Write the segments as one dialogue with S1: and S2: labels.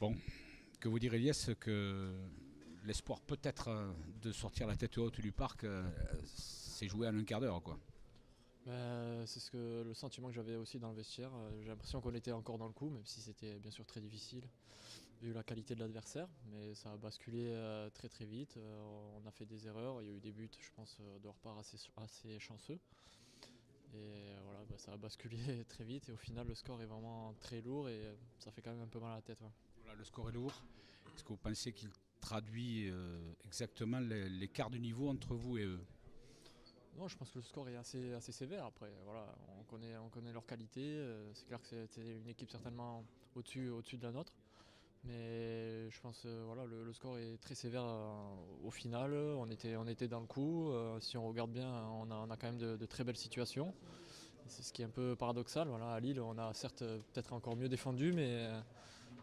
S1: Bon, que vous dire Elias, que l'espoir peut-être de sortir la tête haute du parc s'est joué en un quart d'heure, quoi.
S2: C'est le sentiment que j'avais aussi dans le vestiaire. J'ai l'impression qu'on était encore dans le coup, même si c'était bien sûr très difficile vu la qualité de l'adversaire. Mais ça a basculé très très vite. On a fait des erreurs. Il y a eu des buts, je pense, de leur part assez chanceux. Et voilà, ça a basculé très vite. Et au final, le score est vraiment très lourd et ça fait quand même un peu mal à la tête. Ouais.
S1: Voilà, le score est lourd. Est-ce que vous pensez qu'il traduit exactement l'écart de niveau entre vous et eux?
S2: Non, je pense que le score est assez sévère. Après, voilà, on connaît leur qualité. C'est clair que c'est une équipe certainement au-dessus de la nôtre. Mais je pense voilà, le score est très sévère au final. On était dans le coup. Si on regarde bien, on a quand même de très belles situations. C'est ce qui est un peu paradoxal. Voilà, à Lille, on a certes peut-être encore mieux défendu, mais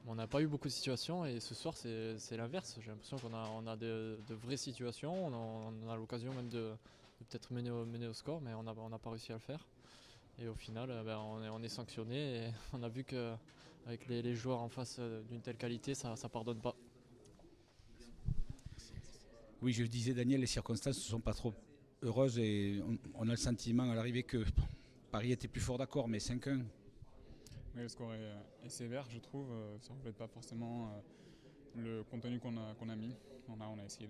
S2: on n'a pas eu beaucoup de situations. Et ce soir, c'est l'inverse. J'ai l'impression qu'on a de vraies situations. On a l'occasion même de peut-être mener au score, mais on n'a pas réussi à le faire. Et au final, on est sanctionné et on a vu qu'avec les joueurs en face d'une telle qualité, ça ne pardonne pas.
S1: Oui, je le disais Daniel, les circonstances ne sont pas trop heureuses et on a le sentiment à l'arrivée que Paris était plus fort, d'accord, mais 5-1.
S3: Oui, le score est sévère, je trouve. Ça ne reflète pas forcément le contenu qu'on a mis. On a essayé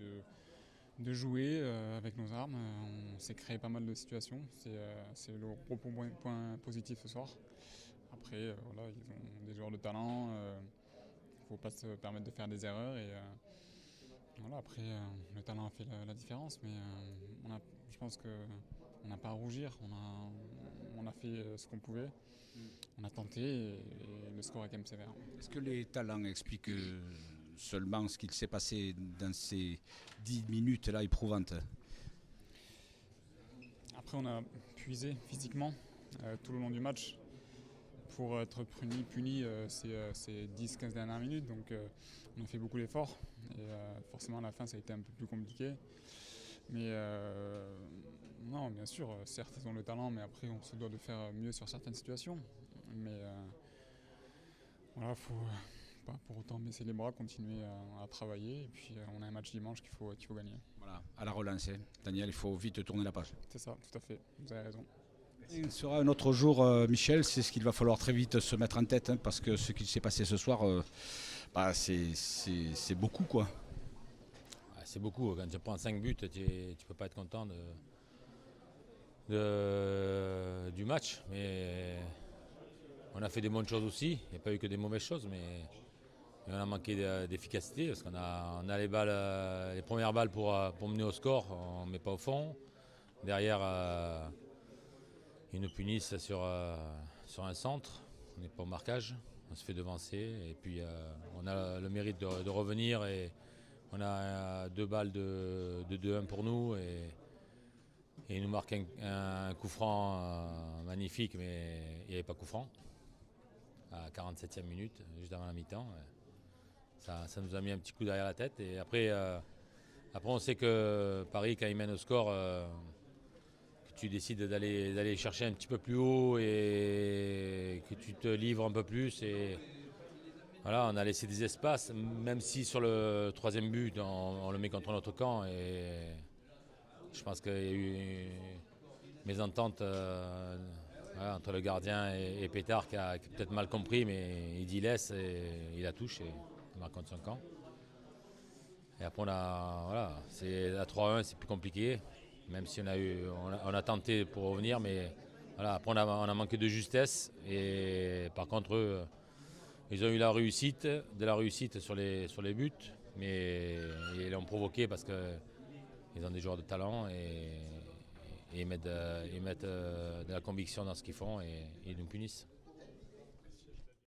S3: de jouer avec nos armes. On s'est créé pas mal de situations. C'est le gros point positif ce soir. Après, voilà, ils ont des joueurs de talent. Il ne faut pas se permettre de faire des erreurs. Et voilà, après, le talent a fait la différence. Mais je pense qu'on n'a pas à rougir. On a fait ce qu'on pouvait. On a tenté et le score est quand même sévère.
S1: Est-ce que les talents expliquent seulement ce qu'il s'est passé dans ces 10 minutes-là éprouvantes?
S3: Après, on a puisé physiquement tout le long du match pour être puni ces 10-15 dernières minutes. Donc, on a fait beaucoup d'efforts et forcément, à la fin, ça a été un peu plus compliqué. Mais non, bien sûr, certes, ils ont le talent, mais après, on se doit de faire mieux sur certaines situations. Mais voilà, il faut pas pour autant baisser les bras, continuer à travailler. Et puis, on a un match dimanche qu'il faut gagner.
S1: Voilà, à la relance, hein. Daniel, il faut vite tourner la page.
S3: C'est ça, tout à fait. Vous avez raison.
S1: Il sera un autre jour, Michel, c'est ce qu'il va falloir très vite se mettre en tête, hein, parce que ce qui s'est passé ce soir, c'est beaucoup, quoi.
S4: C'est beaucoup. Quand tu prends 5 buts, tu ne peux pas être content du match. Mais on a fait des bonnes choses aussi. Il n'y a pas eu que des mauvaises choses, mais on a manqué d'efficacité parce qu'on a les balles, les premières balles pour mener au score, on ne met pas au fond. Derrière, ils nous punissent sur un centre. On n'est pas au marquage. On se fait devancer. Et puis, on a le mérite de revenir. Et on a 2 balles de 2-1 pour nous. Et il nous marque un coup franc magnifique, mais il n'y avait pas coup franc. À 47e minute, juste avant la mi-temps. Ça nous a mis un petit coup derrière la tête. Et après on sait que Paris, quand il mène au score, que tu décides d'aller chercher un petit peu plus haut et que tu te livres un peu plus. Et voilà, on a laissé des espaces, même si sur le troisième but, on le met contre notre camp. Et je pense qu'il y a eu mésentente voilà, entre le gardien et Pétard qui a peut-être mal compris, mais il dit laisse et il la touche et il marque contre son camp. Et après, voilà, c'est à 3-1, c'est plus compliqué, même si on a tenté pour revenir, mais voilà, après on a manqué de justesse. Et par contre, eux, ils ont eu de la réussite sur les buts, mais ils l'ont provoqué parce qu'ils ont des joueurs de talent et ils mettent de la conviction dans ce qu'ils font et ils nous punissent.